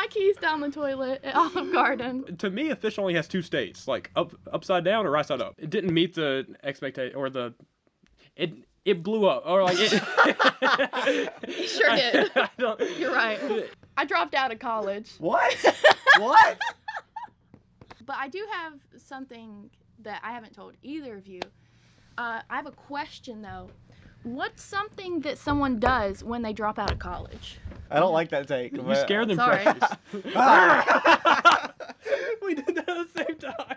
my keys down the toilet at Olive Garden. To me, a fish only has two states, like upside down or right side up. It didn't meet the expectation, or it blew up, or like it. It sure did. You're right. I dropped out of college. What? What? But I do have something that I haven't told either of you. I have a question though. What's something that someone does when they drop out of college? I don't like that take. You scared them. Sorry. We did that at the same time.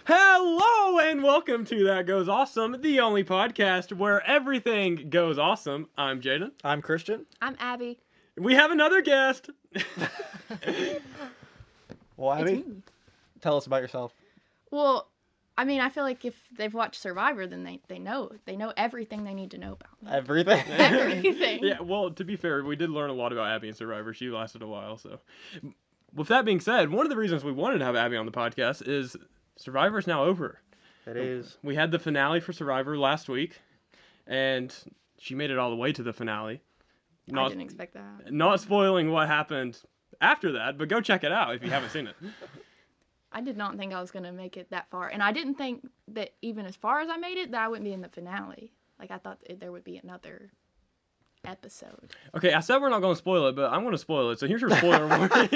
Hello and welcome to That Goes Awesome, the only podcast where everything goes awesome. I'm Jaden. I'm Christian. I'm Abby. We have another guest. Well, Abby, tell us about yourself. Well, I mean, I feel like if they've watched Survivor, then they know everything they need to know about me. Everything. Everything. Yeah, well, to be fair, we did learn a lot about Abby and Survivor. She lasted a while, so. With that being said, one of the reasons we wanted to have Abby on the podcast is Survivor's now over. It is. We had the finale for Survivor last week, and she made it all the way to the finale. I didn't expect that. Not spoiling what happened after that, but go check it out if you haven't seen it. I did not think I was going to make it that far. And I didn't think that even as far as I made it, that I wouldn't be in the finale. Like, I thought there would be another episode. Okay, I said we're not going to spoil it, but I'm going to spoil it. So here's your spoiler warning.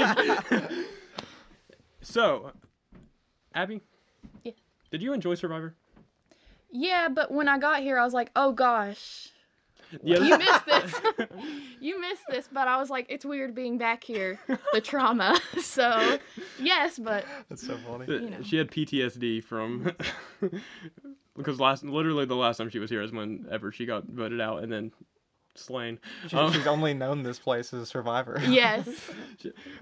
So, Abby? Yeah. Did you enjoy Survivor? Yeah, but when I got here, I was like, oh gosh. Yeah. You missed this. You missed this, but I was like, it's weird being back here. The trauma. So, yes, but... That's so funny. You know. She had PTSD from... because literally the last time she was here is whenever she got voted out and then slain. She's only known this place as Survivor. Yes.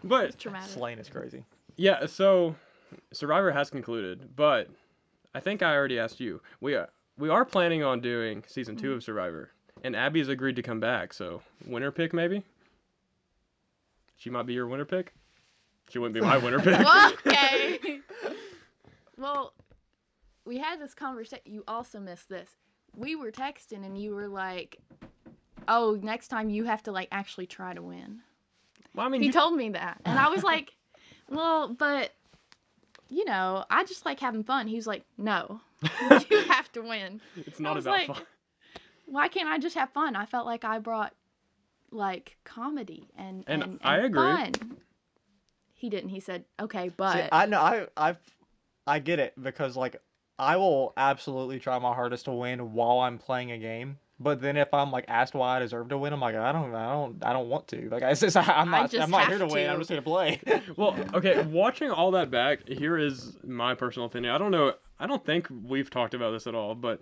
But... It's traumatic. Slain is crazy. Yeah, so Survivor has concluded, but I think I already asked you. We are planning on doing season 2 of Survivor. And Abby's agreed to come back, so winner pick maybe? She might be your winner pick? She wouldn't be my winner pick. Well, okay. Well, we had this conversation. You also missed this. We were texting and you were like, oh, next time you have to like actually try to win. Well, I mean, He told me that. And I was like, well, but, you know, I just like having fun. He was like, no, you have to win. It's not was about like, fun. Why can't I just have fun? I felt like I brought, like, comedy and I agree. fun. He didn't. He said, okay, but... See, I know. I get it, because, like, I will absolutely try my hardest to win while I'm playing a game. But then if I'm, like, asked why I deserve to win, I'm like, I don't want to. Like, I'm not here to win. I'm just here to play. Well, okay, watching all that back, here is my personal opinion. I don't know. I don't think we've talked about this at all, but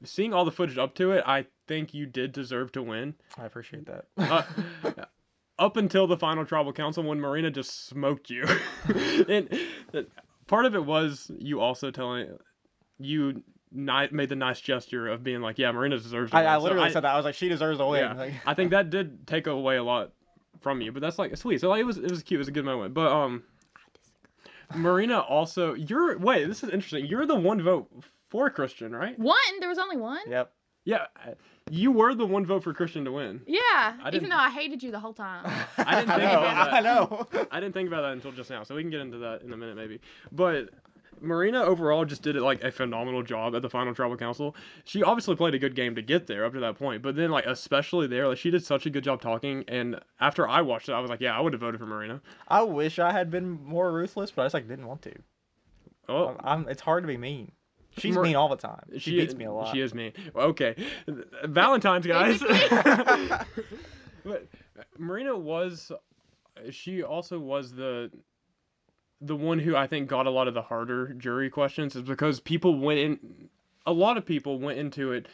seeing all the footage up to it, I think you did deserve to win. I appreciate that. Up until the final tribal council when Marina just smoked you. And part of it was you also made the nice gesture of being like, yeah, Marina deserves to win. I literally said that. I was like, she deserves to win. Yeah, like... I think that did take away a lot from you, but that's like sweet. So like, it was cute. It was a good moment. But I disagree. Marina also, wait, this is interesting. You're the one vote for Christian, right? One? There was only one? Yep. Yeah, you were the one vote for Christian to win. Yeah, even though I hated you the whole time. I didn't think about that. I know. I didn't think about that until just now, so we can get into that in a minute maybe. But Marina overall just did like a phenomenal job at the final tribal council. She obviously played a good game to get there up to that point, but then like especially there, like she did such a good job talking. And after I watched it, I was like, yeah, I would have voted for Marina. I wish I had been more ruthless, but I just like didn't want to. Oh, it's hard to be mean. She's mean all the time. She beats me a lot. She is mean. Okay, Valentine's, guys. But Marina she also was the one who I think got a lot of the harder jury questions, is because a lot of people went into it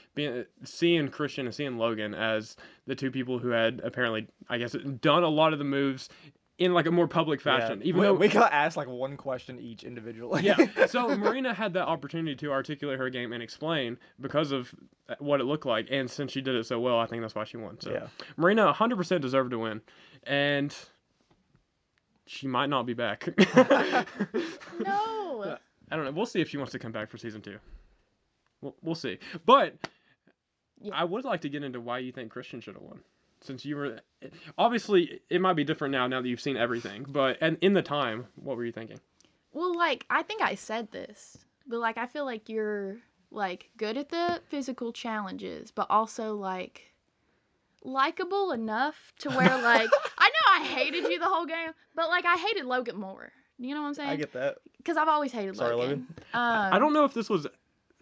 seeing Christian and seeing Logan as the two people who had apparently, I guess, done a lot of the moves in like a more public fashion. Yeah. Even though we got asked like one question each individually. Yeah. So Marina had that opportunity to articulate her game and explain because of what it looked like, and since she did it so well, I think that's why she won. So yeah. Marina 100% deserved to win, and she might not be back. No. I don't know. We'll see if she wants to come back for season 2. We'll see. But Yeah. I would like to get into why you think Christian should have won. Since you were, obviously, it might be different now that you've seen everything. But and in the time, what were you thinking? Well, like, I think I said this, but, like, I feel like you're, like, good at the physical challenges, but also, like, likable enough to where, like, I know I hated you the whole game, but, like, I hated Logan more. You know what I'm saying? I get that. Because I've always hated Sorry, Logan. I don't know if this was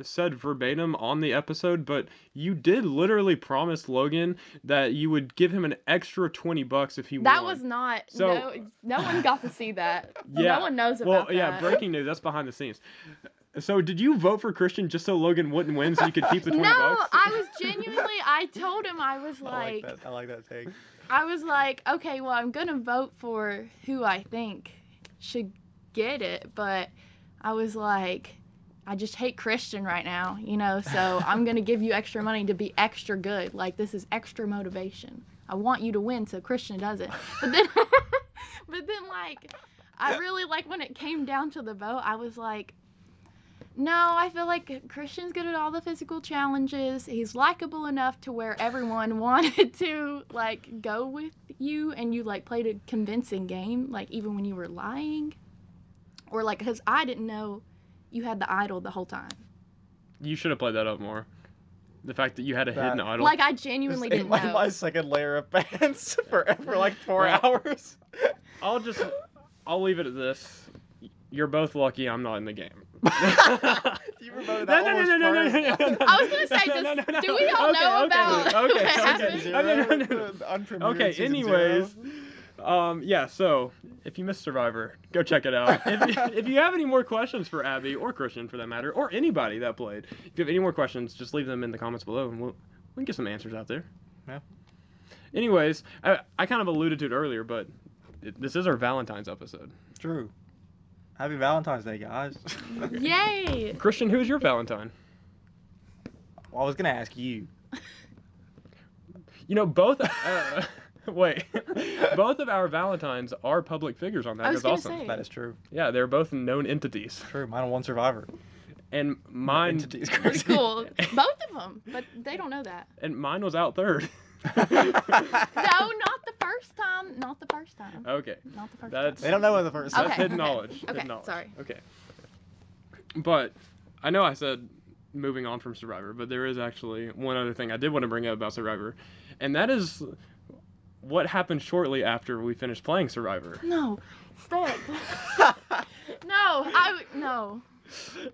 said verbatim on the episode, but you did literally promise Logan that you would give him an extra $20 if he won. That was not. So- no one got to see that. Yeah. No one knows about Well, that. yeah, breaking news. That's behind the scenes. So, did you vote for Christian just so Logan wouldn't win, so you could keep the $20? No, I was genuinely. I told him I was I like, like that. I like that take. I was like, okay, well, I'm gonna vote for who I think should get it, but I was like, I just hate Christian right now, you know, so I'm gonna give you extra money to be extra good. Like, this is extra motivation. I want you to win so Christian does it. But then, like, I really, like, when it came down to the vote, I was like, no, I feel like Christian's good at all the physical challenges. He's likable enough to where everyone wanted to, like, go with you, and you, like, played a convincing game, like, even when you were lying. Or, like, because I didn't know you had the idol the whole time. You should have played that up more. The fact that you had a hidden That- idol. Like, I genuinely Just didn't ate know. my second layer of pants for like 4 Well, hours. I'll leave it at this. You're both lucky I'm not in the game. You remember that one was first. I was gonna say, do we all know about what happened? Unpremiered Okay, season anyways. 0. Yeah, so if you missed Survivor, go check it out. If you have any more questions for Abby or Christian for that matter, or anybody that played, if you have any more questions, just leave them in the comments below and we can get some answers out there. Yeah. Anyways, I kind of alluded to it earlier, but this is our Valentine's episode. True. Happy Valentine's Day, guys. Yay! Christian, who is your Valentine? Well, I was gonna ask you. You know, both. Wait, both of our Valentines are public figures on that. I was That's gonna awesome. say. That is true. Yeah, they're both known entities, True. Mine won Survivor. and mine. Entities. Pretty cool. Both of them, but they don't know that. And mine was out third. No, not the first time. Not the first time. Okay, Not the first that's They don't know what the first. that's Okay, hidden okay, knowledge. okay, Hidden knowledge. sorry. Okay. But I know I said moving on from Survivor, but there is actually one other thing I did want to bring up about Survivor, and that is what happened shortly after we finished playing Survivor. No, stop. No.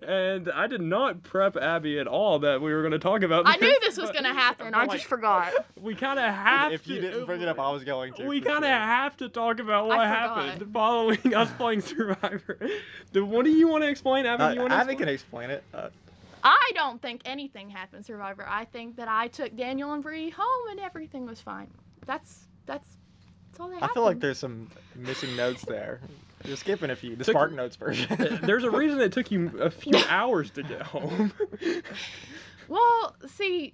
And I did not prep Abby at all that we were going to talk about I knew this, this was but- gonna happen. I but, just forgot. We kind of have If to. you didn't bring it up, I was going to. We for kind of sure. have to talk about what I happened forgot. following us playing Survivor. What do you want to explain, Abby? Do you want to Abby can explain it. I don't think anything happened, Survivor. I think that I took Daniel and Bree home and everything was fine. That's all that I happened. feel like there's some missing notes there. You're skipping a few. The Took- Spark Notes version. There's a reason it took you a few hours to get home. Well, see,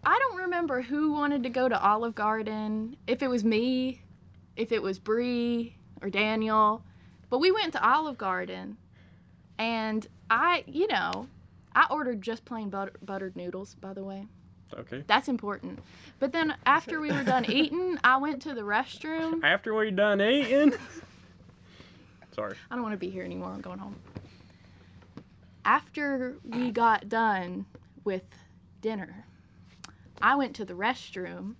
I don't remember who wanted to go to Olive Garden. If it was me, if it was Bree or Daniel, but we went to Olive Garden, and I ordered just plain buttered noodles. By the way, Okay. that's important. But then after we were done eating, I went to the restroom. After we're done eating. Sorry. I don't want to be here anymore. I'm going home. After we got done with dinner, I went to the restroom,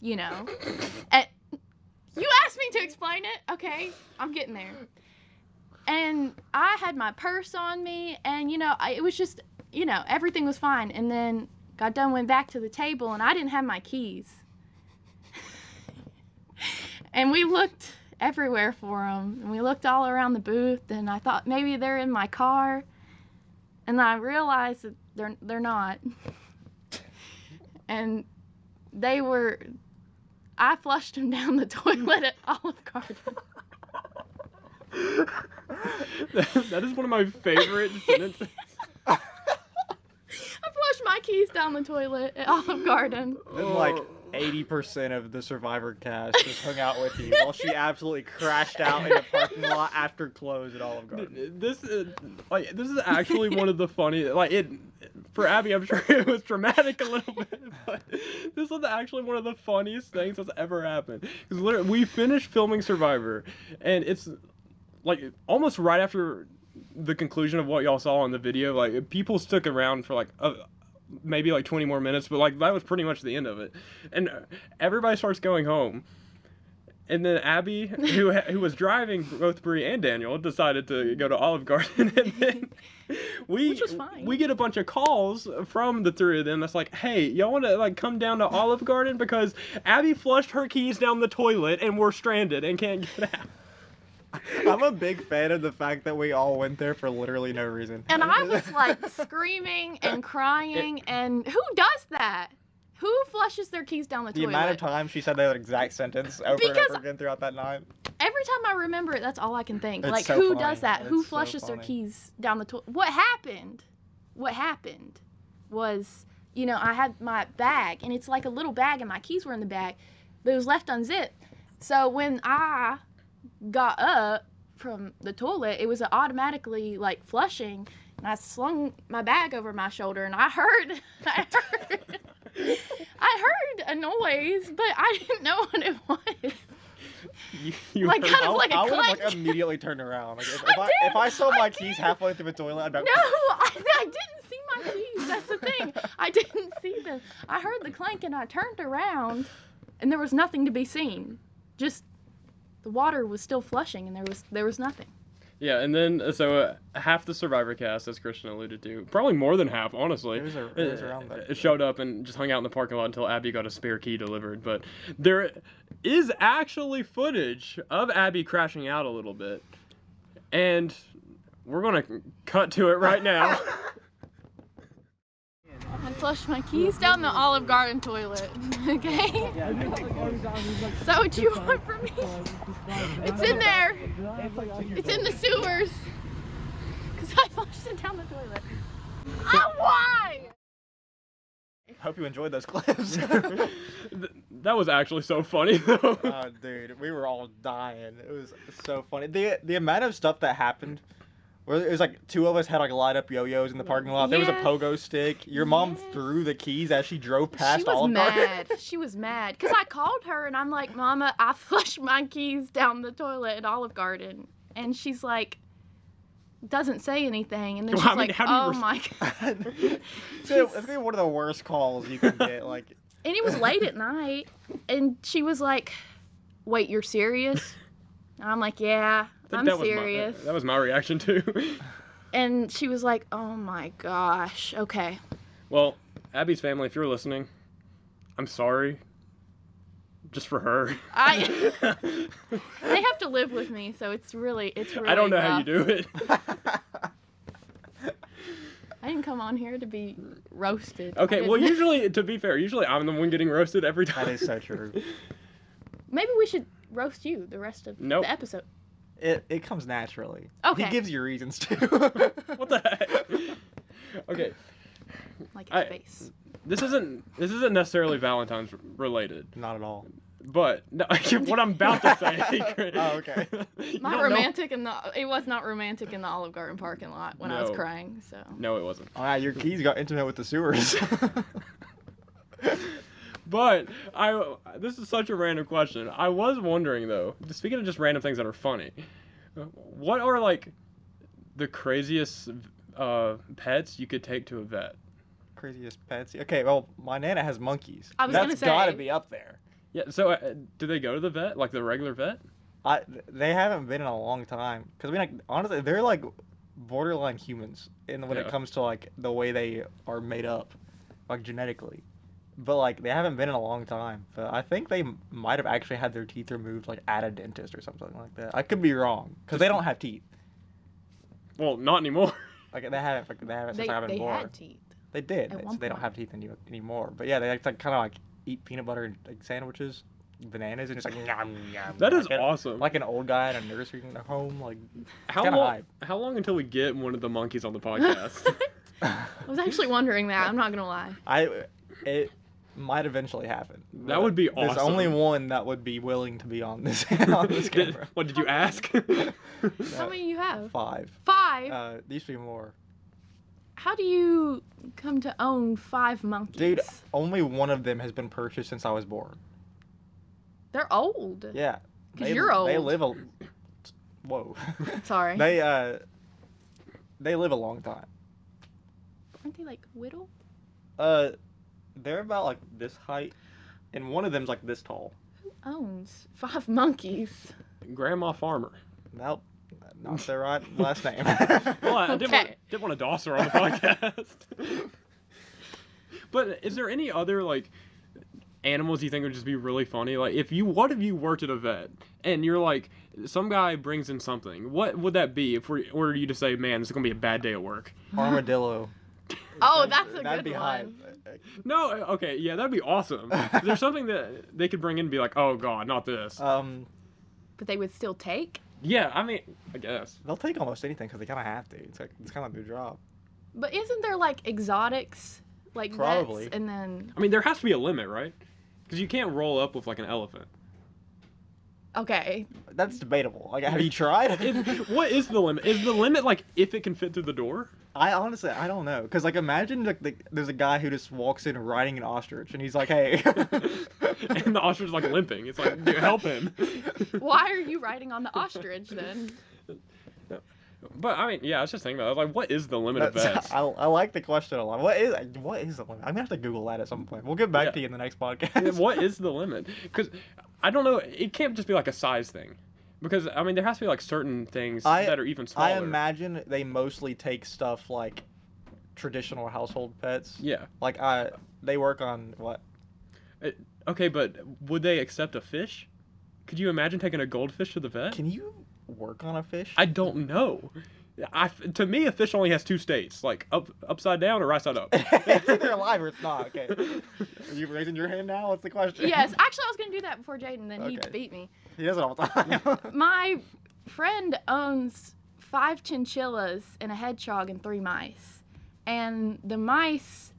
and you asked me to explain it. Okay, I'm getting there. And I had my purse on me, and, it was just, everything was fine. And then got done, went back to the table, and I didn't have my keys. And we looked everywhere for them, and we looked all around the booth, and I thought maybe they're in my car, and then I realized that they're not. And I flushed them down the toilet at Olive Garden. That is one of my favorite sentences. I flushed my keys down the toilet at Olive Garden. Then, like, 80% of the Survivor cast just hung out with you while she absolutely crashed out in a parking lot after close at Olive Garden. This is actually one of the funny for Abby. I'm sure it was dramatic a little bit, but this was actually one of the funniest things that's ever happened. Because literally, we finished filming Survivor, and it's like almost right after the conclusion of what y'all saw in the video. Like people stuck around for like maybe like 20 more minutes, but like that was pretty much the end of it, and everybody starts going home. And then Abby, who was driving both Bree and Daniel, decided to go to Olive Garden, and then Which was fine. we get a bunch of calls from the three of them that's like, hey, y'all want to like come down to Olive Garden because Abby flushed her keys down the toilet and we're stranded and can't get out. I'm a big fan of the fact that we all went there for literally no reason. And I was like screaming and crying, and who does that? Who flushes their keys down the The toilet? amount of times she said that exact sentence over and over again throughout that night. Every time I remember it, that's all I can think. It's like, so who funny. does that? It's Who so flushes their funny. keys down the toilet? What happened was, you know, I had my bag, and it's like a little bag, and my keys were in the bag, but it was left unzipped. So when I got up from the toilet, it was automatically like flushing, and I slung my bag over my shoulder, and I heard a noise, but I didn't know what it was. You Like, heard- kind of like a I would have clank. like immediately turned around. Like I did, if I saw I my did. keys halfway through the toilet, I'd be No, I didn't see my keys. That's the thing. I didn't see them. I heard the clank, and I turned around, and there was nothing to be seen. Just the water was still flushing, and there was nothing. Yeah, and then so half the Survivor cast, as Christian alluded to, probably more than half, honestly, It was around that. showed up and just hung out in the parking lot until Abby got a spare key delivered. But there is actually footage of Abby crashing out a little bit, and we're gonna cut to it right now. I flushed my keys down the Olive Garden toilet. Okay? So what you want from me? It's in there. It's in the sewers. Because I flushed it down the toilet. Oh, why? Hope you enjoyed those clips. That was actually so funny though. Oh, dude, we were all dying. It was so funny. The amount of stuff that happened. Where it was like two of us had like light up yo-yos in the parking lot. There was a Yeah. pogo stick. Your mom Yes. threw the keys as she drove past She was Olive Garden. mad. She was mad. Because I called her and I'm like, Mama, I flushed my keys down the toilet at Olive Garden. And she's like, doesn't say anything. And then Well, she's I mean, like, how do you oh my God. So it's gonna be one of the worst calls you can get. Like, And it was late at night. And she was like, wait, you're serious? And I'm like, yeah, I'm That was serious. that was my reaction too. And she was like, oh my gosh, okay. Well, Abby's family, if you're listening, I'm sorry. Just for her. They have to live with me, so it's really I don't know how you rough. do it. I didn't come on here to be roasted. I Okay, well, didn't- usually, to be fair, I'm the one getting roasted every time. that is so true. Maybe we should roast you the rest of Nope. the episode. It comes naturally. Okay. He gives you reasons to. What the heck? Okay, Like I- his face. this isn't necessarily Valentine's related, Not at all. but no, what I'm about to say. Oh, okay. You Not don't know- romantic it was not romantic in the Olive Garden parking lot when I was No. crying, so. No, it wasn't. All right, your keys got intimate with the sewers. But this is such a random question. I was wondering though, speaking of just random things that are funny, what are like the craziest pets you could take to a vet? Craziest pets. Okay, well, my nana has monkeys. I was That's gonna say- gotta be up there. Yeah. So do they go to the vet, like the regular vet? They haven't been in a long time. Cause I mean, like, honestly, they're like borderline humans when Yeah. it comes to like the way they are made up, like genetically. But like they haven't been in a long time. But I think they might have actually had their teeth removed like at a dentist or something like that. I could be wrong, cause they don't have teeth. Well, not anymore. Like they haven't since They I've been born. had teeth. They did. at So one they don't point. have teeth anymore. But yeah, they like kind of like eat peanut butter and like sandwiches, bananas, and just like nom, nom, That is like a- awesome. Like an old guy in a nursery home. Like how kinda long? hype. How long until we get one of the monkeys on the podcast? I was actually wondering that, I'm not gonna lie. might eventually happen. That would be There's awesome. only one that would be willing to be on this on this camera. What did you ask? How many you have? 5. 5? These be more. How do you come to own 5 monkeys? Dude, only one of them has been purchased since I was born. They're old. Yeah. Because you're old. They live a. Whoa. Sorry. They live a long time. Aren't they like whittle? They're about like this height, and one of them's like this tall. Who owns 5 monkeys? Grandma Farmer. Nope, not the right last name. Well, I didn't Okay. want to doss her on the podcast. But is there any other like animals you think would just be really funny? Like, what if you worked at a vet and you're like, some guy brings in something, what would that be if we ordered you to say, man, this is gonna be a bad day at work? Armadillo. Oh, that's a That'd good be high. one. No, okay, yeah, that'd be awesome. There's something that they could bring in and be like, oh god, not this. But they would still take? Yeah, I mean, I guess. They'll take almost anything because they kind of have to. It's kind of like their job. But isn't there like exotics? Like Probably. vets and then... I mean, there has to be a limit, right? Because you can't roll up with like an elephant. Okay. That's debatable. Like, have you tried? What is the limit? Is the limit like if it can fit through the door? I honestly, I don't know. Because, like, imagine there's a guy who just walks in riding an ostrich, and he's like, hey. And the ostrich is like limping. It's like, dude, help him. Why are you riding on the ostrich then? But, I mean, yeah, I was just thinking about it. Like, what is the limit of vets? I like the question a lot. What is the limit? I'm going to have to Google that at some point. We'll get back to you in the next podcast. What is the limit? Because, I don't know, it can't just be like a size thing. Because, I mean, there has to be like certain things that are even smaller. I imagine they mostly take stuff like traditional household pets. Yeah. Like, they work on what? Okay, but would they accept a fish? Could you imagine taking a goldfish to the vet? Can you work on a fish? I don't know. To me, a fish only has 2 states, like upside down or right side up. It's either alive or it's not. Okay. Are you raising your hand now? What's the question? Yes. Actually, I was going to do that before Jaden, then he Okay. beat me. He does it all the time. My friend owns 5 chinchillas and a hedgehog and 3 mice. And the mice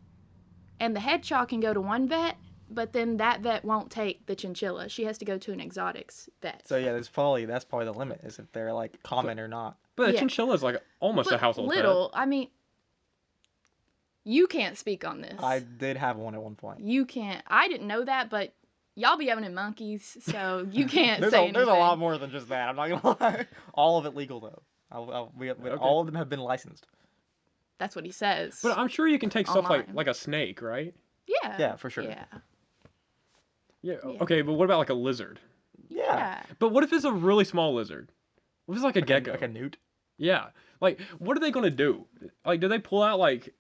and the hedgehog can go to one vet, but then that vet won't take the chinchilla. She has to go to an exotics vet. So yeah, that's probably the limit, is if they're like common or not. But a Yeah. chinchilla is like almost a household little. I mean, you can't speak on this. I did have one at one point. You can't. I didn't know that, but y'all be owning monkeys, so you can't There's say a, anything. there's a lot more than just that. I'm not gonna lie. All of it legal though. All of them have been licensed. That's what he says. But I'm sure you can take stuff Online. like a snake, right? yeah. Yeah, for sure. Yeah. Yeah. Yeah. Okay, but what about like a lizard? Yeah. But what if it's a really small lizard? What if it's like a gecko? Like a newt. Yeah. Like, what are they gonna do? Like, do they pull out like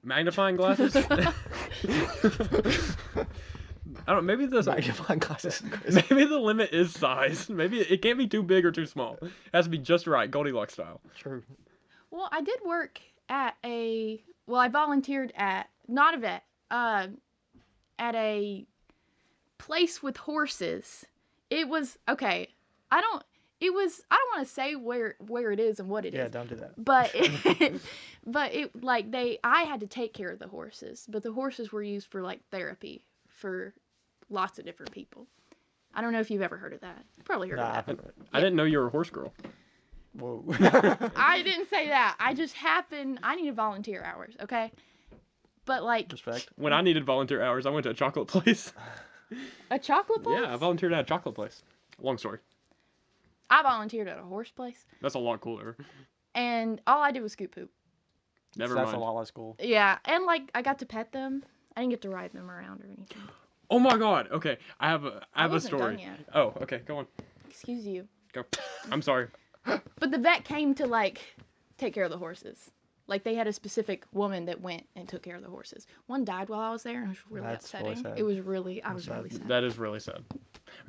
magnifying glasses? I don't know. Maybe the Magnifying glasses. is crazy. maybe the limit is size. Maybe it can't be too big or too small. It has to be just right, Goldilocks style. True. Well, I did work at I volunteered at, not a vet, at a place with horses. It was, okay, I don't want to say where it is and what it is. Yeah, don't do that. But I had to take care of the horses, but the horses were used for like therapy for lots of different people. I don't know if you've ever heard of that. You probably heard of that. I didn't know you were a horse girl. Whoa. I didn't say that. I just I needed volunteer hours, okay? But like Respect. When I needed volunteer hours, I went to a chocolate place. a chocolate place? Yeah, I volunteered at a chocolate place. Long story. I volunteered at a horse place, That's a lot cooler. and all I did was scoop poop. Never That's a mind. lot less cool. Yeah, and like I got to pet them. I didn't get to ride them around or anything. Oh my god. Okay, I have a wasn't story. done yet. Oh, okay, go on. Excuse you. Go. I'm sorry. But the vet came to like take care of the horses. Like they had a specific woman that went and took care of the horses. One died while I was there, and it was really That's really upsetting. sad. It was really, I That's was sad. really sad. That is really sad.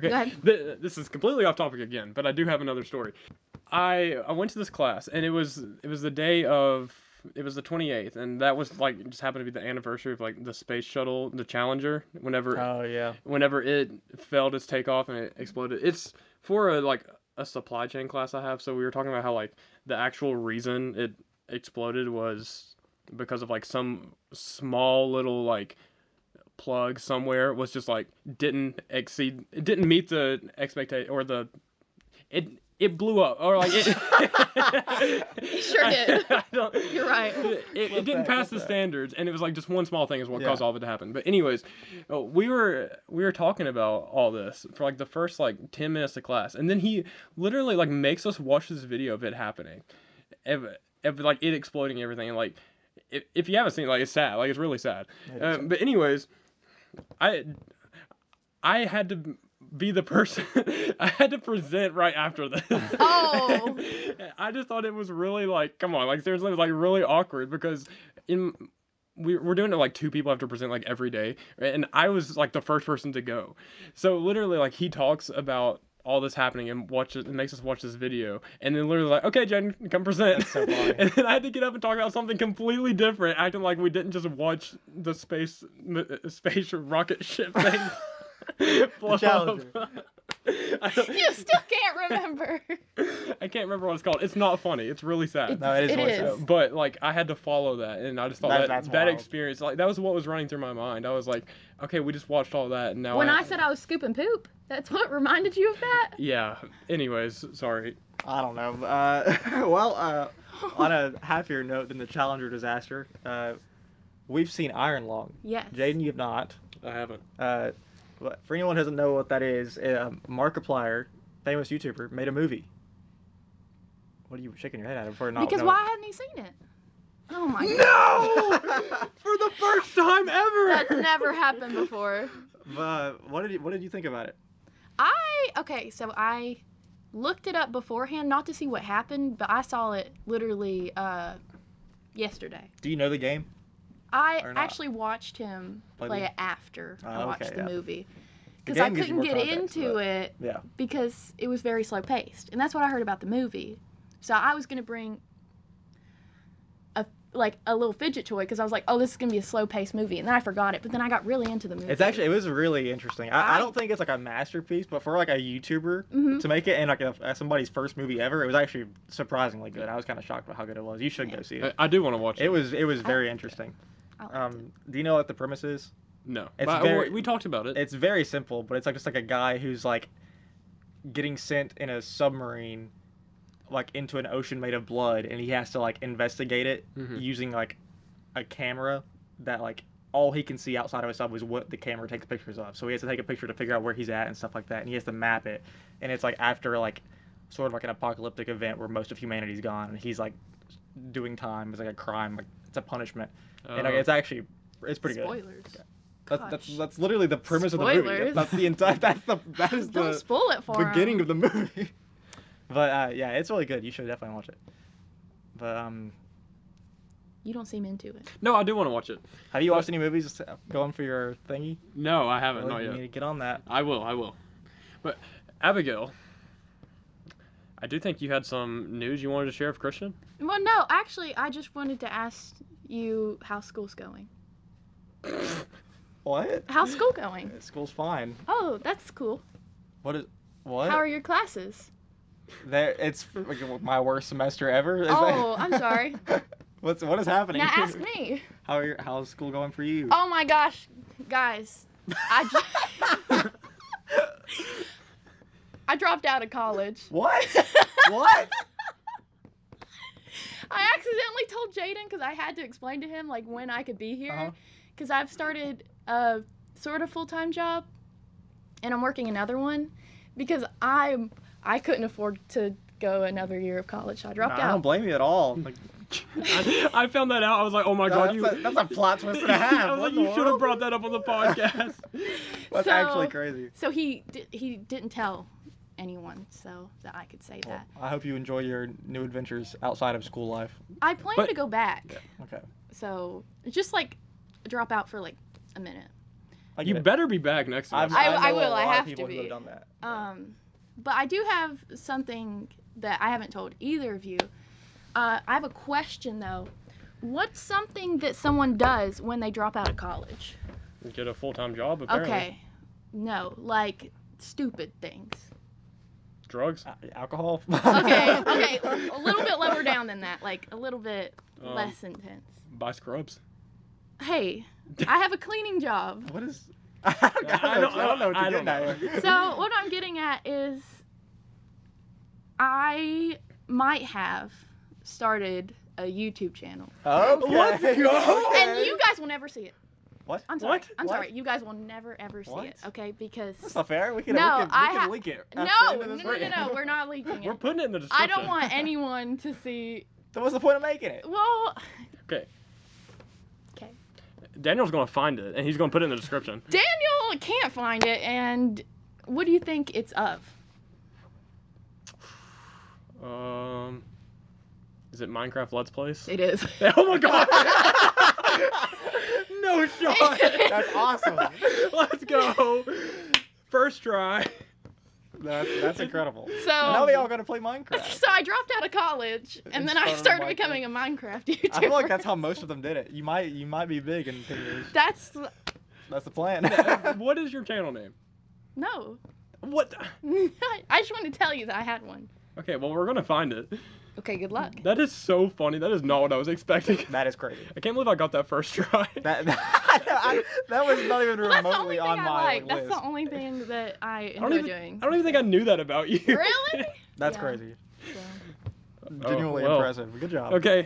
Go Okay, ahead. this is completely off topic again, but I do have another story. I went to this class, and it was the day of, it was the 28th, and that was like just happened to be the anniversary of like the space shuttle, the Challenger. Oh yeah. Whenever it failed its takeoff and it exploded. It's for a supply chain class I have, so we were talking about how like the actual reason it exploded was because of like some small little like plug somewhere was just like didn't meet the expectation or it blew up or like it. It sure did. You're right. It didn't pass the standards, and it was like just one small thing is what caused all of it to happen. But anyways, we were talking about all this for like the first like 10 minutes of class, and then he literally like makes us watch this video of it happening, of like it exploding and everything. And like if you haven't seen it, like it's sad, like it's really sad. But anyways, I had to be the person. I had to present right after this. Oh. I just thought it was really like, come on, like seriously, it was like really awkward because we're doing it like 2 people have to present like every day, right? And I was like the first person to go. So literally like he talks about all this happening and makes us watch this video, and then literally like, okay, Jen, come present. That's so funny. And then I had to get up and talk about something completely different, acting like we didn't just watch the space rocket ship thing. The Challenger. You still can't remember. I can't remember what it's called. It's not funny. It's really sad. No, it is. It really is. sad. But like I had to follow that, and I just thought That's that wild. experience, like that was what was running through my mind. I was like, okay, we just watched all that, and now When I said I was scooping poop, that's what reminded you of that? yeah. Anyways, sorry. I don't know. On a happier note than the Challenger disaster, we've seen Iron Lung. Yes. Jaden, you have not. I haven't. But for anyone who doesn't know what that is, Markiplier, famous YouTuber, made a movie. What are you shaking your head at? For not Because knowing? why hadn't he seen it? Oh my god. No! For the first time ever. That's never happened before. What did you think about it? Okay, so I looked it up beforehand, not to see what happened, but I saw it literally yesterday. Do you know the game? I Or not? actually watched him Play play the- it after I Oh, watched okay, the yeah. movie. The Because I game gives you couldn't more get context, into but- it Yeah. because it was very slow paced. And that's what I heard about the movie. So I was going to bring a little fidget toy because I was like, oh, this is going to be a slow paced movie. And then I forgot it, but then I got really into the movie. It was really interesting. I don't think it's like a masterpiece, but for like a YouTuber Mhm. to make it and like somebody's first movie ever, it was actually surprisingly good. I was kind of shocked about how good it was. You should go see it. I do want to watch it. It was very interesting. I liked it. Do you know what the premise is? No. It's But very- we talked about it. It's very simple, but it's like just like a guy who's like getting sent in a submarine like into an ocean made of blood, and he has to like investigate it Mhm. using like a camera that like all he can see outside of himself is what the camera takes pictures of. So he has to take a picture to figure out where he's at and stuff like that, and he has to map it. And it's like after like sort of like an apocalyptic event where most of humanity's gone, and he's like doing time. It's like a crime, like it's a punishment, and like, it's pretty good. Spoilers. That's literally the premise of the movie. Spoilers. That's the entire. That is Don't the spoil it for beginning him. of the movie. But yeah, it's really good. You should definitely watch it. But You don't seem into it. No, I do want to watch it. have you watched any movies going for your thingy? No, I haven't. Well, Not you yet. need to get on that. I will. But Abigail, I do think you had some news you wanted to share with Christian. Well, no, actually, I just wanted to ask you how school's going. What? How's school going? School's fine. Oh, that's cool. What? How are your classes? It's like my worst semester ever. Is Oh, I'm sorry. What is happening? Now ask me. How's school going for you? Oh my gosh, guys, I dropped out of college. What? What? I accidentally told Jaden because I had to explain to him like when I could be here, because I've started a sort of full-time job, and I'm working another one, because I couldn't afford to go another year of college, so I dropped I don't out. blame you at all. Like, I found that out. I was like, oh my god, that's a plot twist and a half. I was What like, in you the should have world? brought that up on the podcast. That's So- actually crazy. So he didn't tell anyone, so that I could say Well, that. I hope you enjoy your new adventures outside of school life. I plan But- to go back, Okay. so just like drop out for like a minute. I You get it. better be back next I semester. I know will, a I lot of have people to who have be. done that. But I do have something that I haven't told either of you. I have a question though. What's something that someone does when they drop out of college? Get a full-time job, apparently. Okay. No, like stupid things. Drugs. Alcohol. Okay, okay, a little bit lower down than that, like a little bit less intense. Buy scrubs. Hey, I have a cleaning job. What is? I don't know what I you're don't getting at here. So what I'm getting at is, I might have started a YouTube channel, Okay. Let's go! and you guys will never see it. What? I'm sorry. What? I'm What? sorry. You guys will never ever see What? it. Okay? Because That's not fair. We can No, I we can ha- link it. no, after the no, end of this no, no, video. no. We're not leaking We're it. putting it in the I description. don't want anyone to see. Then what's the point of making it? Well, Okay. okay. Daniel's gonna find it, and he's gonna put it in the description. Daniel can't find it, and what do you think it's of? Is it Minecraft Let's Plays? It is. Oh my god! No shot! That's awesome. Let's go! First try. That's incredible. So Now we all gotta play Minecraft. So I dropped out of college, and And then I started started Minecraft. becoming a Minecraft YouTuber. I feel like that's how most of them did it. You might be big in 10 years. That's That's the plan. What is your channel name? no. What? I just wanted to tell you that I had one. Okay, well, we're gonna find it. Okay, good luck. That is so funny. That is not what I was expecting. That is crazy. I can't believe I got that first try. That was not even Well, that's the only remotely thing on I my like. list. That's the only thing that I I don't enjoy even. doing. I don't even think I knew that about you. Really? That's Yeah. crazy. So, Genuinely well. impressive. Good job. Okay.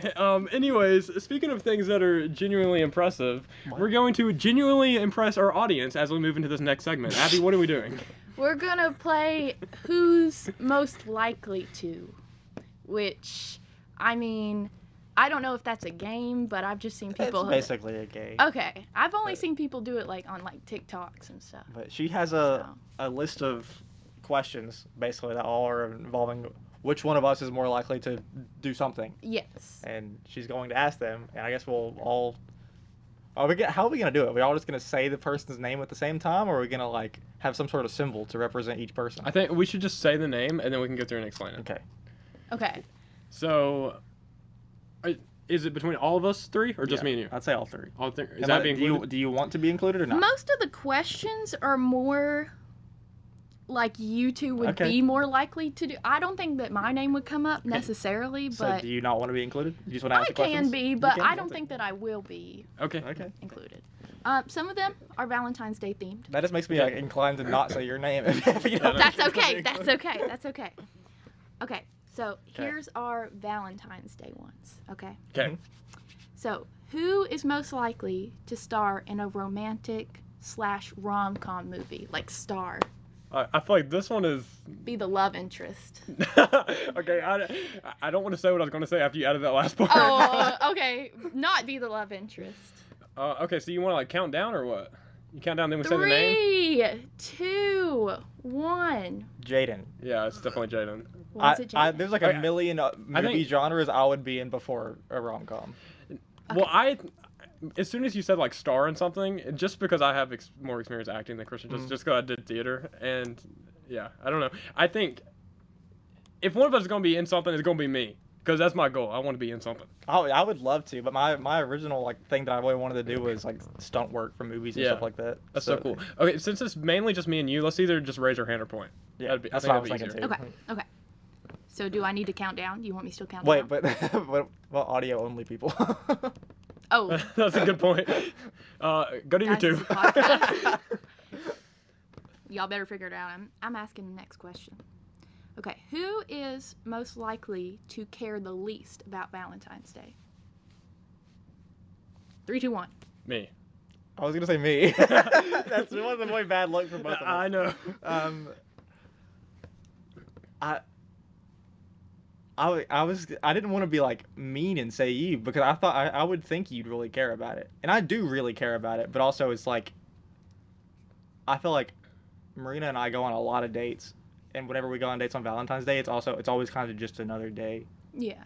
Anyways, speaking of things that are genuinely impressive, What? we're going to genuinely impress our audience as we move into this next segment. Abby, what are we doing? we're gonna play Who's Most Likely To, which, I mean, I don't know if that's a game, but I've just seen people. It's basically a game. Okay, I've only But- seen people do it like on like TikToks and stuff. But she has So. a list of questions basically that all are involving which one of us is more likely to do something, Yes. and she's going to ask them. And I guess we'll all. How are we gonna do it? Are we all just gonna say the person's name at the same time, or are we gonna like have some sort of symbol to represent each person? I think we should just say the name and then we can go through and explain it. Okay. Okay. So, is it between all of us three or just Yeah, me and you? I'd say all three. All three. Is And that being do included? you want to be included or not? Most of the questions are more like you two would Okay. be more likely to do. I don't think that my name would come up necessarily, So but do you not want to be included? You just want to I ask the can questions? be, You but can? I don't Okay. think that I will be Okay. Okay. included. Some of them are Valentine's Day themed. That just makes me like, inclined to not say your name. If you don't That's think okay. you're That's okay. That's okay. Okay. So Okay. here's our Valentine's Day ones. Okay. Okay. So who is most likely to star in a romantic / rom-com movie? Like star, I feel like this one is. be the love interest. Okay. I don't want to say what I was going to say after you added that last part. Oh, okay. Not be the love interest. Okay. So you want to like count down or what? You count down, then we say the name. 3, 2, 1. Jaden. Yeah, it's definitely Jaden. Was it Jaden? There's like Okay, a million movie think- genres I would be in before a rom com. Well, as soon as you said like star in something, just because I have more experience acting than Christian, just because I did theater, and yeah, I don't know. I think if one of us is gonna be in something, it's gonna be me, because that's my goal. I want to be in something. I would love to, but my original like thing that I really wanted to do was like stunt work for movies and Yeah. stuff like that. That's so cool. Okay, since it's mainly just me and you, let's either just raise our hand or point. Yeah, That'd be- I that's think what I was that'd thinking be too. Okay. Okay. So do I need to count down? Do you want me to still count Wait, down? but what audio only people? Oh, That's a good point. Go to guys, YouTube. this is a podcast. Y'all better figure it out. I'm asking the next question. Okay, who is most likely to care the least about Valentine's Day? 3, 2, 1. Me. I was gonna say me. That's one of the really bad luck for both of us. I know. I didn't want to be like mean and say you because I thought I would think you'd really care about it, and I do really care about it. But also, it's like I feel like Marina and I go on a lot of dates, and whenever we go on dates on Valentine's Day, it's always kind of just another day. Yeah.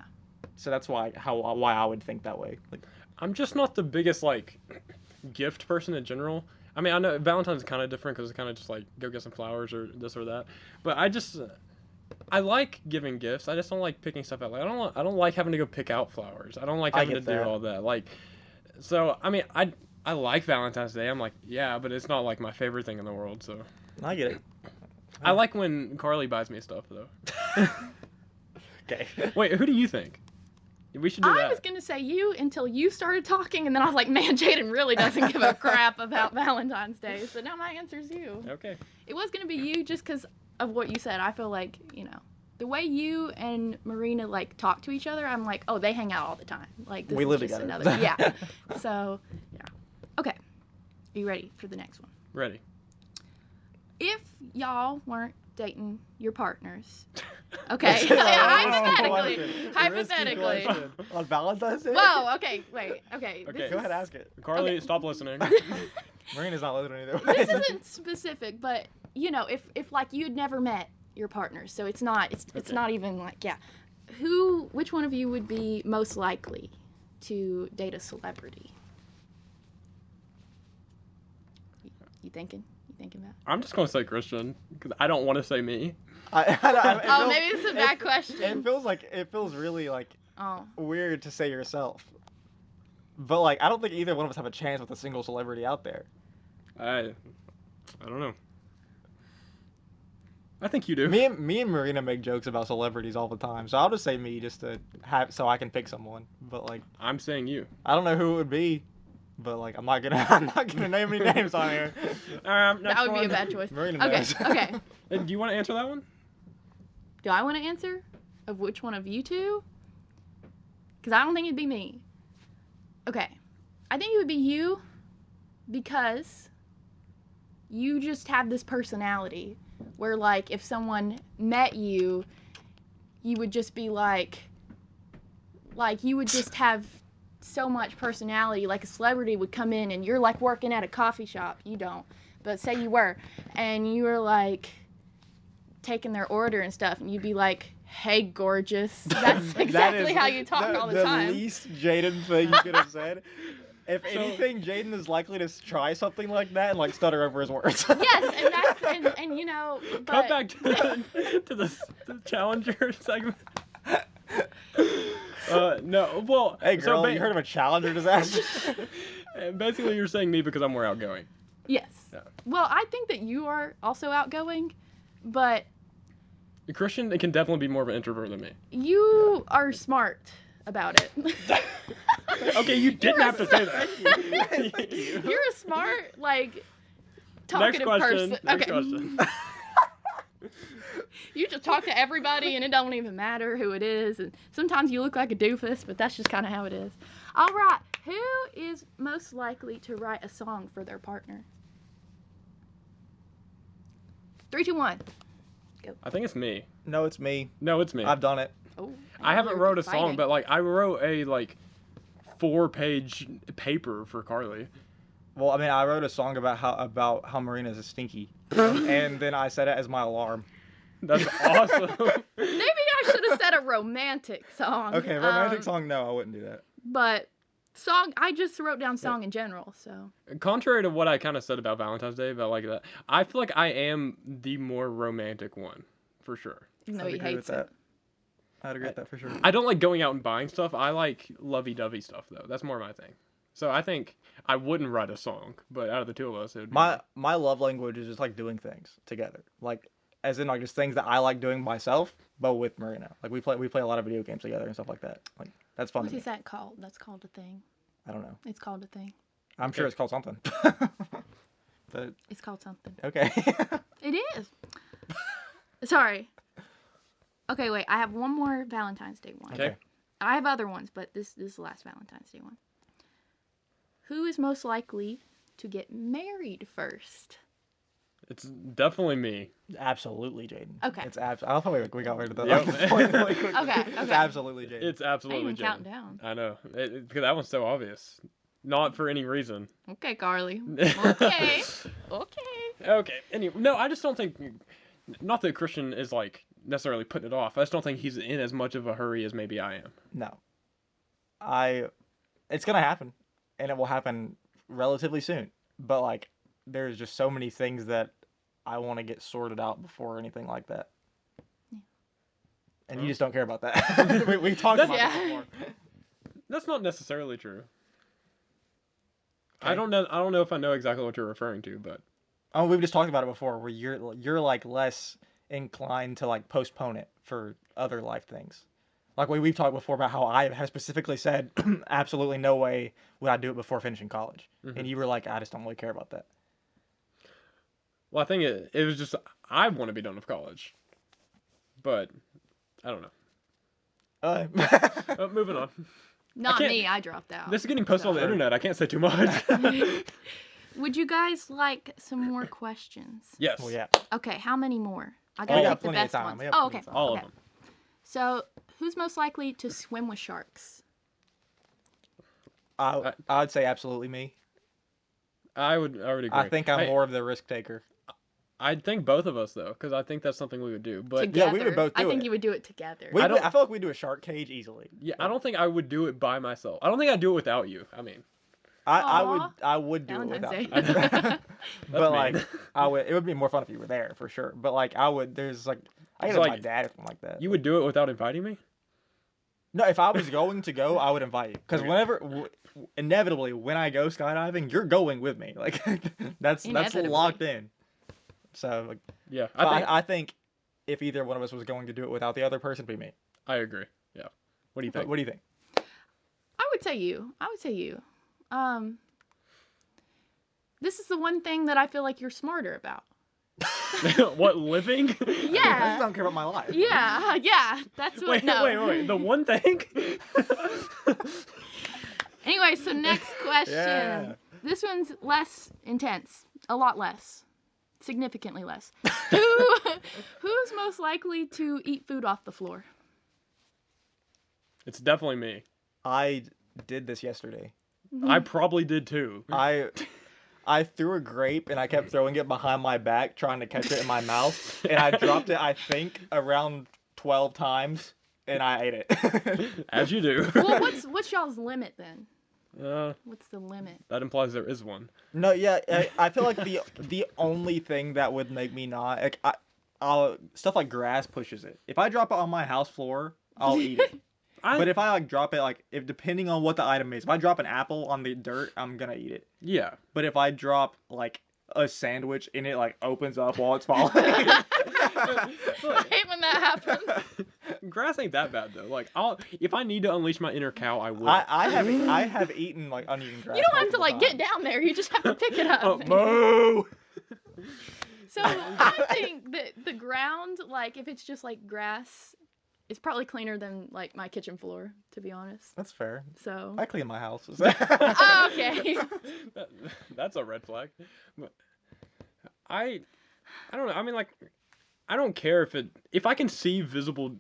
So that's why I would think that way. Like, I'm just not the biggest like gift person in general. I mean, I know Valentine's kind of different because it's kind of just like go get some flowers or this or that. But I like giving gifts. I just don't like picking stuff out. Like I don't like having to go pick out flowers. I don't like I having to get do that. all that. Like, so I mean, I like Valentine's Day. I'm like, yeah, but it's not like my favorite thing in the world. So I get it. I like when Carly buys me stuff though. Okay. Wait, who do you think? We should do I that. was gonna say you until you started talking, and then I was like, man, Jaden really doesn't give a crap about Valentine's Day. So now my answer's you. Okay. It was gonna be you just because of what you said. I feel like the way you and Marina like talk to each other. I'm like, oh, they hang out all the time. Like this We is live just together. another. Yeah. So yeah. Okay. Are you ready for the next one? Ready. If y'all weren't dating your partners, okay, Risky hypothetically. question. On Valentine's Day? Whoa, okay, wait, okay. Okay. Go ahead, ask it. Carly, Okay. stop listening. Marina's not listening either way. This isn't specific, but if like you'd never met your partners, so it's not Okay. not even like which one of you would be most likely to date a celebrity? You thinking? You thinking about? I'm just gonna say Christian because I don't want to say me. Oh, maybe this is a bad question. It feels really like Oh, weird to say yourself. But like I don't think either one of us have a chance with a single celebrity out there. I don't know. I think you do. Me and Marina make jokes about celebrities all the time, so I'll just say me just to have so I can pick someone. But like I'm saying you. I don't know who it would be, but like I'm not gonna name any names on here. that would be a bad choice. Marina Okay, knows. okay. Do you want to answer that one? Do I want to answer? Of which one of you two? Because I don't think it'd be me. Okay. I think it would be you because you just have this personality where, like, if someone met you, you would just be like, you would just have so much personality. Like, a celebrity would come in and you're, like, working at a coffee shop. You don't. But say you were. And you were, like, taking their order and stuff. And you'd be like, hey, gorgeous. That's exactly how you talk all the time. The least Jaden thing you could have said. If anything, Jaden is likely to try something like that and like stutter over his words. Yes, and that's and but Come back to the challenger segment. No, well. Hey girl, so you heard of a challenger disaster? basically, you're saying me because I'm more outgoing. yes. Yeah. Well, I think that you are also outgoing, but Christian can definitely be more of an introvert than me. you are smart about it. Okay, you didn't have to say that. You're a smart, like, Next talkative question. person. Next Okay. question. You just talk to everybody and it don't even matter who it is. And sometimes you look like a doofus, but that's just kind of how it is. All right. Who is most likely to write a song for their partner? 3, 2, 1. I think it's me. No, it's me. No, it's me. I've done it. Oh, I haven't you're wrote a fighting. song, but like I wrote a 4-page paper for Carly. Well, I mean, I wrote a song about how Marina's a stinky, and then I set it as my alarm. That's awesome. Maybe I should have said a romantic song. Okay, romantic song. No, I wouldn't do that. But song, I just wrote down song in general, so. Contrary to what I kind of said about Valentine's Day, about like that, I feel like I am the more romantic one, for sure. Even though I'd he agree hates with it. that. I'd agree with that for sure. I don't like going out and buying stuff. I like lovey-dovey stuff, though. That's more my thing. So I think I wouldn't write a song, but out of the two of us, it would be My love language is just like doing things together, like as in like just things that I like doing myself, but with Marina. Like we play a lot of video games together and stuff like that. Like that's fun. What to is me. that called? That's called a thing. I don't know. It's called a thing. I'm sure Okay. it's called something. But It's called something. okay. It is. Sorry. Okay, wait. I have one more Valentine's Day one. Okay. I have other ones, but this is the last Valentine's Day one. Who is most likely to get married first? It's definitely me. Absolutely, Jaden. Okay. It's I love how we got rid of that. Yep. point really quickly. Okay, It's okay. absolutely Jaden. It's I absolutely didn't even count Jaden. down. I know. Because that one's so obvious. Not for any reason. Okay, Carly. Okay. Okay. Okay. Anyway, no, I just don't think. Not that Christian is like necessarily putting it off. I just don't think he's in as much of a hurry as maybe I am. No. It's gonna happen, and it will happen relatively soon. But like, there's just so many things that I want to get sorted out before anything like that. Yeah. And Well. you just don't care about that. we talked about Yeah. that before. That's not necessarily true. Okay. I don't know if I know exactly what you're referring to, but Oh, we've just talked about it before, where you're like less inclined to like postpone it for other life things. Like we've talked before about how I have specifically said, absolutely no way would I do it before finishing college. Mm-hmm. And you were like, I just don't really care about that. Well, I think it was just I want to be done with college, but I don't know. Moving on. Not can't- me. I dropped out. This is getting posted on the So- internet. I can't say too much. Would you guys like some more questions? Yes. Well, yeah. Okay, how many more? I We gotta got pick the plenty of best time. ones. We have Oh, plenty okay. of time. All okay. of them. So, who's most likely to swim with sharks? I would say absolutely me. I would agree. I think I'm more of the risk taker. I think both of us though, because I think that's something we would do. But Together. yeah, we would both do I think it. you would do it together. I don't- feel like we do a shark cage easily. yeah, I don't think I would do it by myself. I don't think I'd do it without you. I mean, I would do it Valentine's without Day. you. But mean. like it would be more fun if you were there for sure. But like there's like I It's get my like- dad or something like that. you would do it without inviting me. No, if I was going to go, I would invite you because Okay. whenever inevitably when I go skydiving, you're going with me. Like that's Inevitably. locked in. So like, Yeah, I think if either one of us was going to do it without the other person, it'd be me. I agree. Yeah. What do you think? What do you think? I would say you. This is the one thing that I feel like you're smarter about. What, living? I just Yeah. don't care about my life. Yeah. That's what. Wait, no. wait. The one thing? Anyway, so next question. Yeah. This one's less intense. A lot less. Significantly less. Who's most likely to eat food off the floor? It's definitely me. I did this yesterday. I probably did too. I threw a grape and I kept throwing it behind my back, trying to catch it in my mouth, and I dropped it. I think around 12 times, and I ate it. As you do. Well, what's y'all's limit then? What's the limit? That implies there is one. No, yeah, I feel like the only thing that would make me not like I'll stuff like grass pushes it. If I drop it on my house floor, I'll eat it. But if I like drop it if depending on what the item is, if I drop an apple on the dirt, I'm gonna eat it. Yeah. But if I drop like a sandwich and it like opens up while it's falling, I hate when that happens. Grass ain't that bad though. Like if I need to unleash my inner cow, I will. I have eaten like uneaten grass. You don't have to multiple get times. down there. You just have to pick it up. Oh, moo! So I think that the ground, like if it's just like grass, it's probably cleaner than like my kitchen floor, to be honest. That's fair. So. I clean my house. Oh, okay. That's a red flag. But I don't know. I mean, like, I don't care if I can see visible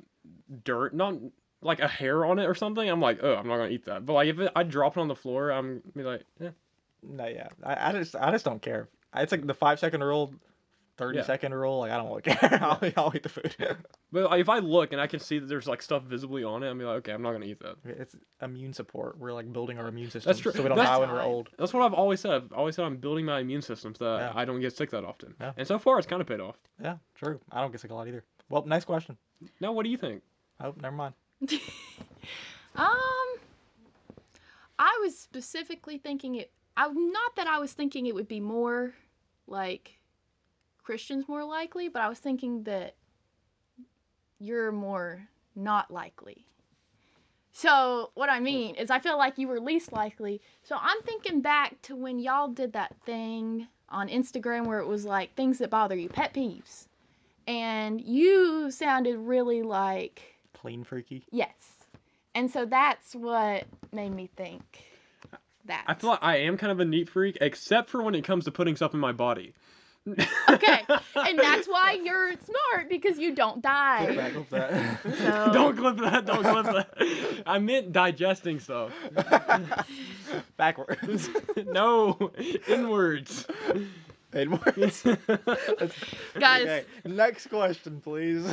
dirt, not like a hair on it or something. I'm like, oh, I'm not gonna eat that. But like, if I drop it on the floor, I'm be like, eh. No, yeah. I just don't care. It's like the 5-second rule, 30-second rule. Like I don't really care. I'll eat the food. But like, if I look and I can see that there's like stuff visibly on it, I'm be like, okay, I'm not gonna eat that. It's immune support. We're like building our immune system. That's true. So we don't That's die when we're fine. old. That's what I've always said. I've always said I'm building my immune system so that Yeah. I don't get sick that often. Yeah. And so far, it's kind of paid off. Yeah, true. I don't get sick a lot either. Well, next question. Now, what do you think? Oh, never mind. I was specifically thinking not that I was thinking it would be more like Christians more likely, but I was thinking that you're more not likely. So what I mean is I feel like you were least likely. So I'm thinking back to when y'all did that thing on Instagram where it was like things that bother you, pet peeves. And you sounded really like, Clean freaky. yes. And so that's what made me think that. I feel like I am kind of a neat freak, except for when it comes to putting stuff in my body. Okay, and that's why you're smart, because you don't die. Clip that. So, Don't clip that. Don't clip that. I meant digesting stuff. Backwards. No, inwards. Inwards. guys, Okay, next question, please.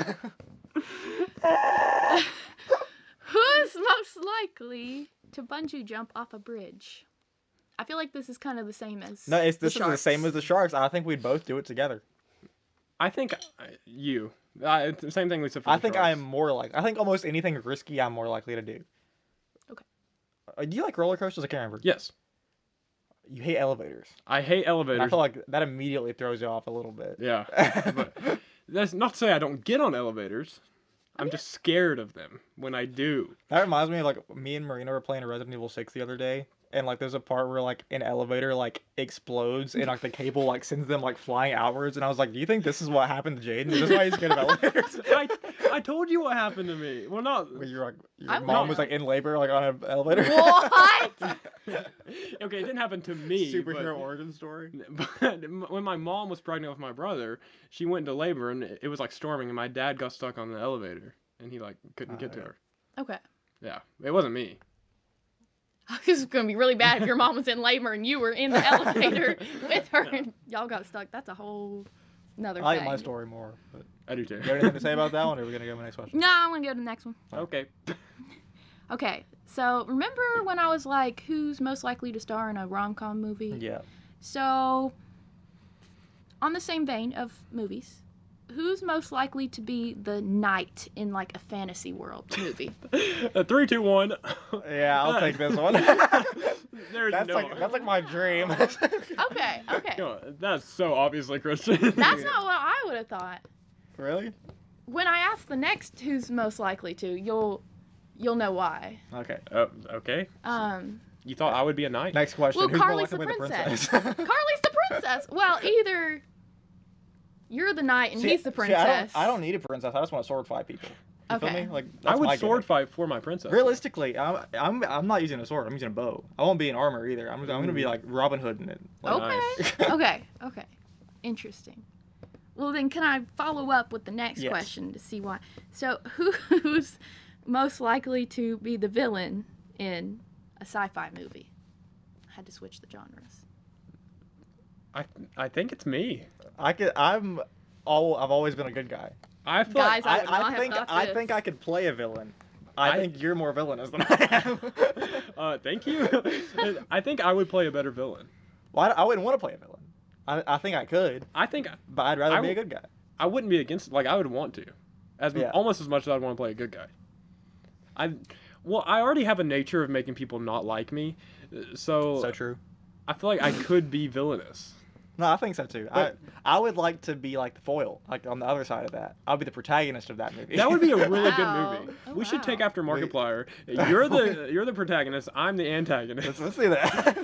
who's most likely to bungee jump off a bridge? I feel like this is kind of the same as No, this the is the same sharks. as the sharks. I think we'd both do it together. I think you. It's the same thing we said for I the think sharks. I'm more like. I think almost anything risky, I'm more likely to do. Okay. Do you like roller coasters? I can't remember. Yes. You hate elevators. I hate And elevators. I feel like that immediately throws you off a little bit. Yeah. But that's not to say I don't get on elevators. I'm just scared of them when I do. That reminds me of like me and Marina were playing Resident Evil 6 the other day, and like there's a part where like an elevator like explodes and like the cable like sends them like flying outwards, and I was like, do you think this is what happened to Jaden? Is this why he's scared of elevators? I told you what happened to me. Well, not. Where you're like your I mom was like in labor like on an elevator. What? Okay, it didn't happen to me. Superhero origin story. But when my mom was pregnant with my brother, she went into labor and it was like storming, and my dad got stuck on the elevator, and he like couldn't get to her. Okay. Yeah, it wasn't me. This is gonna be really bad if your mom was in labor and you were in the elevator with her and y'all got stuck. That's a whole another I like thing. my story more. But I do too. you got anything to say about that one, or are we gonna go to the next question? No, I'm gonna go to the next one. Okay. Okay, so remember when I was like, who's most likely to star in a rom-com movie? Yeah. So, on the same vein of movies, who's most likely to be the knight in like a fantasy world movie? 3, 2, 1. Yeah, I'll take this one. There's that's no. like my dream. Okay. No, that's so obviously Christian. That's not what I would have thought. Really? When I ask the next who's most likely to, you'll know why. Okay. Okay. Um, You thought I would be a knight? Next question. Well, Who's more Carly's likely the to be the princess. princess? Carly's the princess. Well, either you're the knight and he's the princess. I don't need a princess. I just want to sword fight people. You feel Okay. me? Like I that's my would sword gimmick. fight for my princess. Realistically, I'm not using a sword. I'm using a bow. I won't be in armor either. I'm gonna be like Robin Hood in it. Like, Okay. Okay. Interesting. Well, then, can I follow up with the next Yes. question to see why? So, who's most likely to be the villain in a sci-fi movie? I had to switch the genres. I think it's me. I've always been a good guy. I feel Guys, like I would not have think thought I this. think I could play a villain. I think you're more villainous than I am. thank you. I think I would play a better villain. Well, I wouldn't want to play a villain. I think I could, I think but I'd rather be a good guy. I wouldn't be against. Like I would want to, almost as much as I'd want to play a good guy. I already have a nature of making people not like me, so So true. I feel like I could be villainous. No, I think so too. But- I would like to be like the foil, like on the other side of that. I'll be the protagonist of that movie. That would be a really Wow. good movie. Oh, We should wow. take after Markiplier. You're the protagonist. I'm the antagonist. let's see that.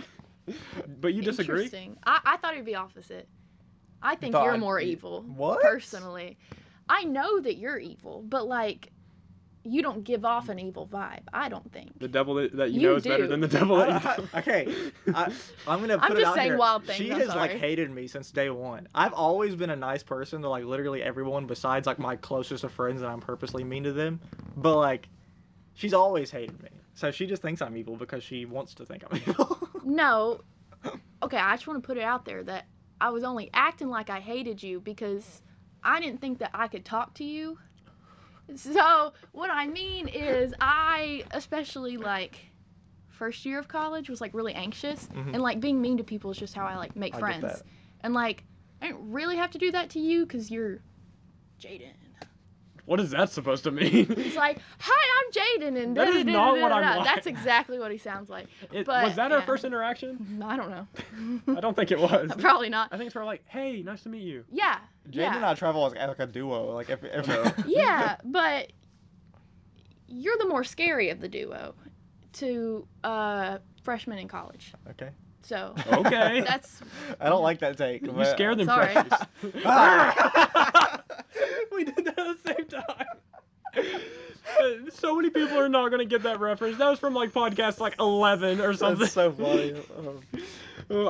But you disagree? Interesting. I thought it'd be opposite. I think thought you're I'd more be- evil. What? Personally. I know that you're evil, but like, you don't give off an evil vibe. I don't think. The devil that you You know is better do. than the devil that you Okay, I'm gonna put I'm it just out saying here. wild things, She I'm has like sorry. hated me since day one. I've always been a nice person to like literally everyone besides like my closest of friends, and I'm purposely mean to them. But like, she's always hated me. So she just thinks I'm evil because she wants to think I'm evil. No. Okay, I just want to put it out there that I was only acting like I hated you because I didn't think that I could talk to you. So, what I mean is, I, especially like first year of college, was like really anxious. Mhm. And like being mean to people is just how I like make I get friends. that. And like, I didn't really have to do that to you because you're Jaden. What is that supposed to mean? It's like, hi, I'm Jaden, and That is not what I'm da-da-da-da-da-da. like. That's exactly what he sounds like. Was But, that our yeah. first interaction? I don't know. I don't think it was. Probably not. I think it's more like, hey, nice to meet you. Yeah. Jaden and yeah. I travel as like a duo. Like if No. Yeah, but you're the more scary of the duo to freshmen in college. Okay. So Okay. that's I don't like that take. You but- scared them Sorry. precious. We did that at the same time. So many people are not going to get that reference. That was from like podcast like 11 or something. That's so funny.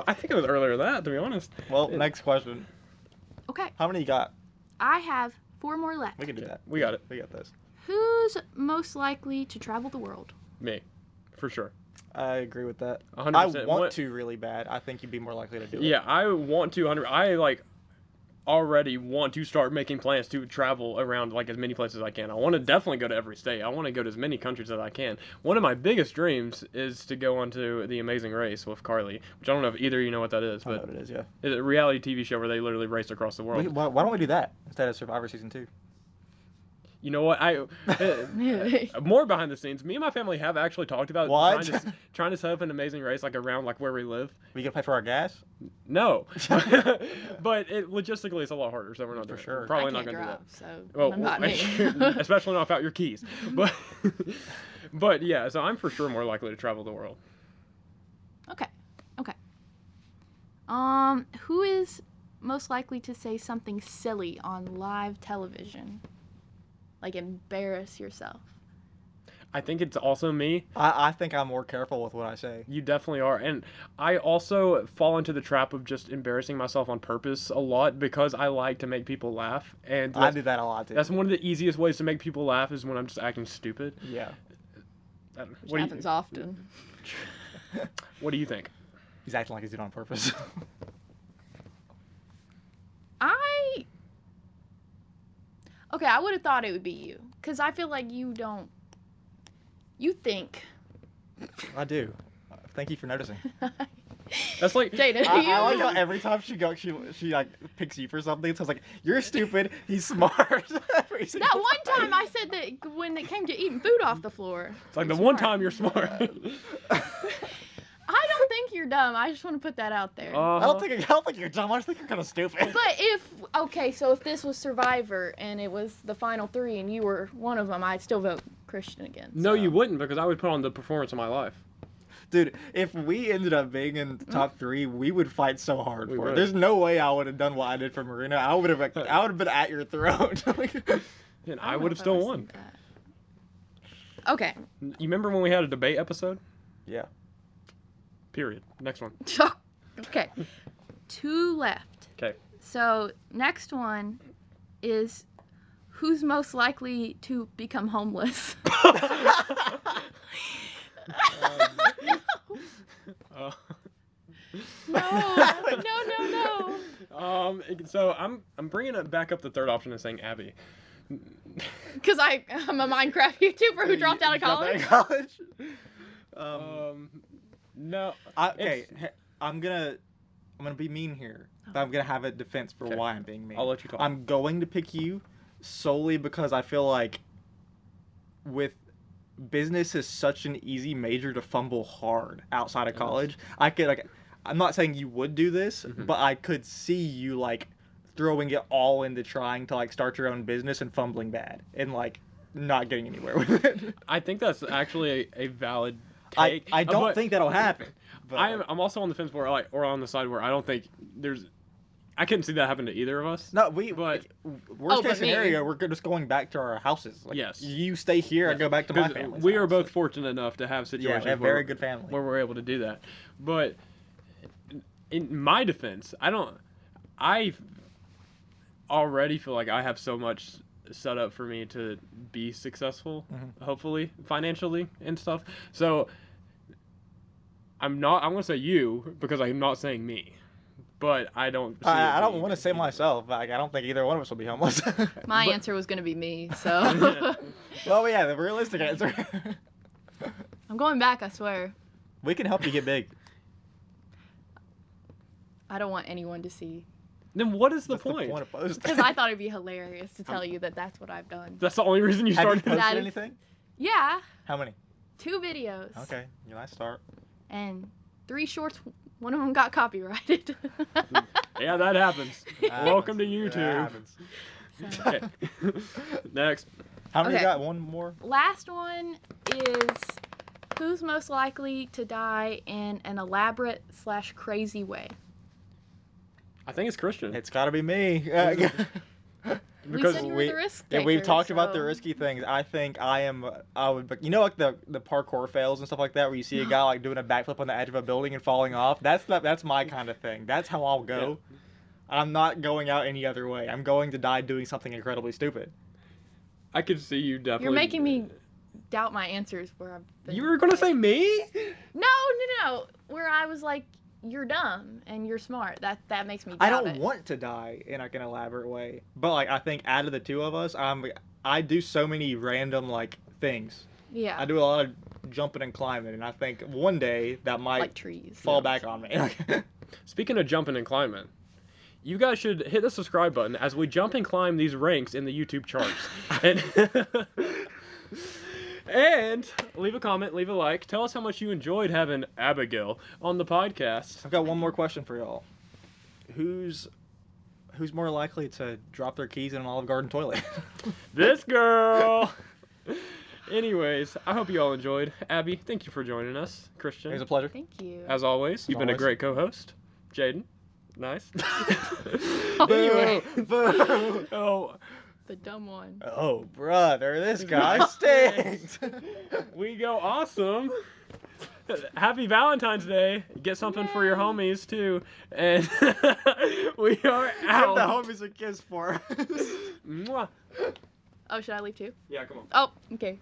I think it was earlier than that, to be honest. Well, next question. okay. How many you got? I have 4 more left. We can do that. We got it. We got this. Who's most likely to travel the world? Me. For sure. I agree with that. 100%. I want What- to really bad. I think you'd be more likely to do it. Yeah, I want to. I like already want to start making plans to travel around like as many places as I can. I want to definitely go to every state. I want to go to as many countries as I can. One of my biggest dreams is to go onto The Amazing Race with Carly, which I don't know if either of you know what that is, I know but what it is, yeah. it's a reality TV show where they literally race across the world. Why don't we do that instead of Survivor Season 2? You know what? More behind the scenes. Me and my family have actually talked about What? trying to set up an amazing race like around like where we live. We gonna pay for our gas? No, but logistically it's a lot harder, so we're not For doing it. sure. We're probably I not can't gonna drive, do so that. Well, not me. especially not without your keys. But but yeah, so I'm for sure more likely to travel the world. Okay. Who is most likely to say something silly on live television? Like embarrass yourself. I think it's also me. I think I'm more careful with what I say. You definitely are. And I also fall into the trap of just embarrassing myself on purpose a lot because I like to make people laugh. And I do that a lot too. that's one of the easiest ways to make people laugh is when I'm just acting stupid. Yeah. Which happens often. What do you think? He's acting like he's doing it on purpose. Okay, I would have thought it would be you. Because I feel like you don't. You think. I do. Thank you for noticing. That's like Jada, I like how every time she like picks you for something, so it's like, you're stupid, he's smart. That one time I said that when it came to eating food off the floor. It's like the one time you're smart. I don't think you're dumb. I just want to put that out there. I don't think you're dumb. I just think you're kind of stupid. But so if this was Survivor and it was the final three and you were one of them, I'd still vote Christian again. No, you wouldn't, because I would put on the performance of my life. Dude, if we ended up being in the top three, we would fight so hard We for it. would. There's no way I would have done what I did for Marina. I would have been at your throat. And I would have still won. Okay. You remember when we had a debate episode? Yeah. Period. Next one. Okay. 2 left. Okay. So next one is who's most likely to become homeless? No. So I'm bringing it back up the third option and saying Abby. Because I'm a Minecraft YouTuber who dropped out of college. No. Okay, I'm gonna be mean here. But I'm gonna have a defense for why I'm being mean. I'll let you talk. I'm going to pick you solely because I feel like with business is such an easy major to fumble hard outside of college. I'm not saying you would do this, but I could see you like throwing it all into trying to like start your own business and fumbling bad and like not getting anywhere with it. I think that's actually a valid take. I don't think that'll happen. But I'm also on the fence where or on the side where I don't think I couldn't see that happen to either of us. No, but worst case scenario, we're just going back to our houses. Like, yes. You stay here, I go back to my family. We are both fortunate enough to have situations we have very good family where we're able to do that. But in my defense, I already feel like I have so much set up for me to be successful, hopefully financially and stuff. So I'm going to say you because I'm not saying me. But I don't. I don't want to say myself. Like, I don't think either one of us will be homeless. My answer was going to be me, so. Well, yeah, the realistic answer. I'm going back, I swear. We can help you get big. I don't want anyone to see. Then what is the What's point? The point of posting? Because I thought it'd be hilarious to tell you that that's what I've done. That's the only reason you started. Have you posted anything? Yeah. How many? 2 videos. Okay, nice start. And 3 shorts. One of them got copyrighted. Yeah, that happens. Welcome to YouTube. Okay. Next. How many got? One more? Last one is who's most likely to die in an elaborate / crazy way? I think it's Christian. It's got to be me. Because you were the risk taker, we've talked about the risky things. I think I would, you know, like the parkour fails and stuff like that, where you see a guy like doing a backflip on the edge of a building and falling off. That's my kind of thing. That's how I'll go. Yeah. I'm not going out any other way. I'm going to die doing something incredibly stupid. I could see you definitely. You're making me doubt my answers where I've been. You were gonna say me? No. Where I was like, you're dumb and you're smart. That makes me doubt I don't it. want to die in like an elaborate way, but like I think out of the 2 of us, I do so many random like things. Yeah. I do a lot of jumping and climbing, and I think one day that might like trees. fall back on me. Speaking of jumping and climbing, you guys should hit the subscribe button as we jump and climb these ranks in the YouTube charts. And leave a comment, leave a like. Tell us how much you enjoyed having Abigail on the podcast. I've got one more question for y'all. Who's more likely to drop their keys in an Olive Garden toilet? This girl! Anyways, I hope you all enjoyed. Abby, thank you for joining us. Christian, It was a pleasure. Thank you. as always, you've been a always. great co-host. Jaden, nice. Boo! Boo! Oh, The dumb one. Oh, brother, this guy stinks. we go awesome. Happy Valentine's Day. Get something for your homies, too. And we are Give out. the homies a kiss for us. Mwah. Oh, should I leave too? Yeah, come on. Oh, okay.